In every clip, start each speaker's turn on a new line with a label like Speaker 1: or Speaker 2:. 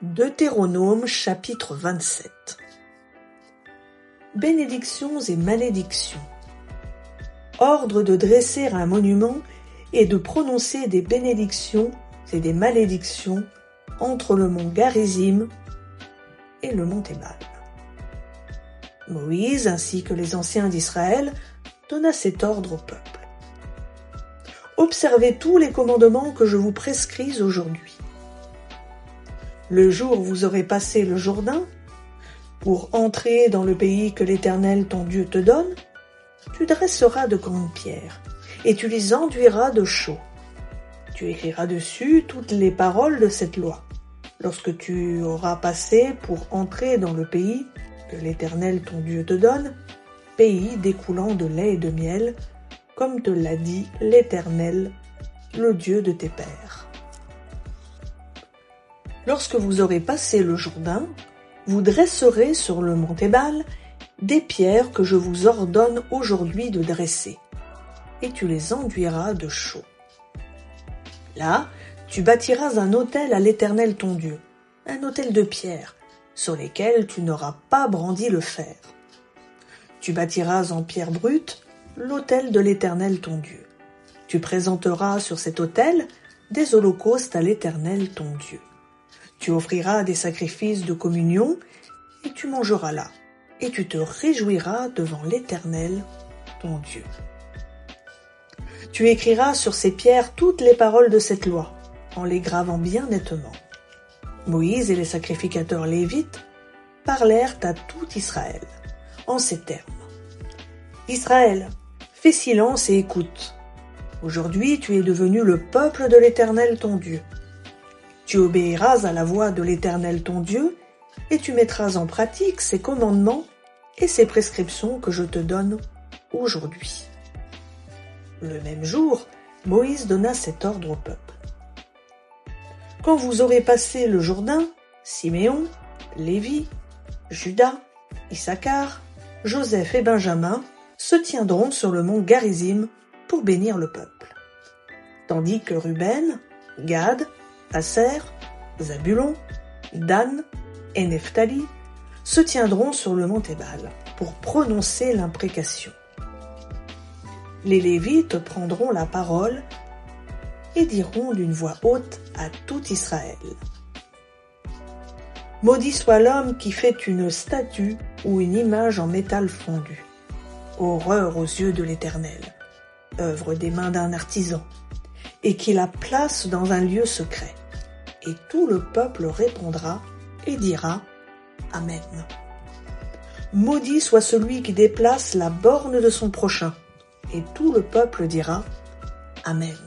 Speaker 1: Deutéronome chapitre 27. Bénédictions et malédictions. Ordre de dresser un monument et de prononcer des bénédictions et des malédictions entre le mont Garizim et le mont Ébal. Moïse, ainsi que les anciens d'Israël, donna cet ordre au peuple. Observez tous les commandements que je vous prescris aujourd'hui. Le jour où vous aurez passé le Jourdain, pour entrer dans le pays que l'Éternel ton Dieu te donne, tu dresseras de grandes pierres, et tu les enduiras de chaux. Tu écriras dessus toutes les paroles de cette loi. Lorsque tu auras passé pour entrer dans le pays que l'Éternel ton Dieu te donne, pays découlant de lait et de miel, comme te l'a dit l'Éternel, le Dieu de tes pères. Lorsque vous aurez passé le Jourdain, vous dresserez sur le mont Ébal des pierres que je vous ordonne aujourd'hui de dresser, et tu les enduiras de chaux. Là, tu bâtiras un autel à l'Éternel ton Dieu, un autel de pierre, sur lesquels tu n'auras pas brandi le fer. Tu bâtiras en pierre brute l'autel de l'Éternel ton Dieu. Tu présenteras sur cet autel des holocaustes à l'Éternel ton Dieu. Tu offriras des sacrifices de communion, et tu mangeras là, et tu te réjouiras devant l'Éternel, ton Dieu. Tu écriras sur ces pierres toutes les paroles de cette loi, en les gravant bien nettement. Moïse et les sacrificateurs lévites parlèrent à tout Israël, en ces termes. Israël, fais silence et écoute. Aujourd'hui, tu es devenu le peuple de l'Éternel, ton Dieu. Tu obéiras à la voix de l'Éternel ton Dieu, et tu mettras en pratique ses commandements et ses prescriptions que je te donne aujourd'hui. Le même jour, Moïse donna cet ordre au peuple. Quand vous aurez passé le Jourdain, Siméon, Lévi, Juda, Issachar, Joseph et Benjamin se tiendront sur le mont Garizim pour bénir le peuple. Tandis que Ruben, Gad, Aser, Zabulon, Dan et Nephtali se tiendront sur le mont Ébal pour prononcer l'imprécation. Les Lévites prendront la parole et diront d'une voix haute à tout Israël. Maudit soit l'homme qui fait une statue ou une image en métal fondu. Horreur aux yeux de l'Éternel, œuvre des mains d'un artisan, et qui la place dans un lieu secret. Et tout le peuple répondra et dira Amen. Maudit soit celui qui déplace la borne de son prochain, et tout le peuple dira Amen.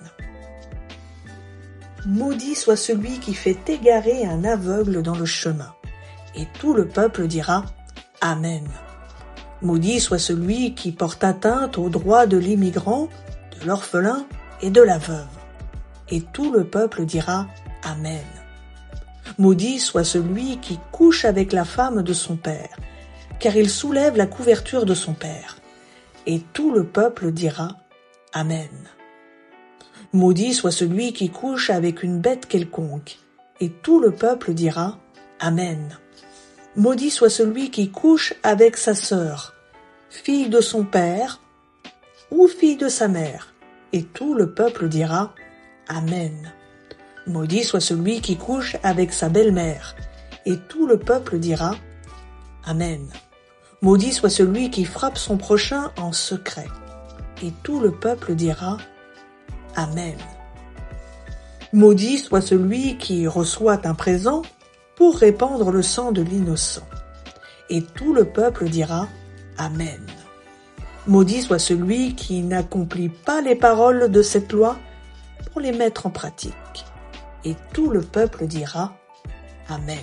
Speaker 1: Maudit soit celui qui fait égarer un aveugle dans le chemin, et tout le peuple dira Amen. Maudit soit celui qui porte atteinte aux droits de l'immigrant, de l'orphelin et de la veuve, et tout le peuple dira Amen. Maudit soit celui qui couche avec la femme de son père, car il soulève la couverture de son père, et tout le peuple dira Amen. Maudit soit celui qui couche avec une bête quelconque, et tout le peuple dira Amen. Maudit soit celui qui couche avec sa sœur, fille de son père ou fille de sa mère, et tout le peuple dira Amen. Maudit soit celui qui couche avec sa belle-mère, et tout le peuple dira Amen. Maudit soit celui qui frappe son prochain en secret, et tout le peuple dira Amen. Maudit soit celui qui reçoit un présent pour répandre le sang de l'innocent, et tout le peuple dira Amen. Maudit soit celui qui n'accomplit pas les paroles de cette loi pour les mettre en pratique, et tout le peuple dira Amen.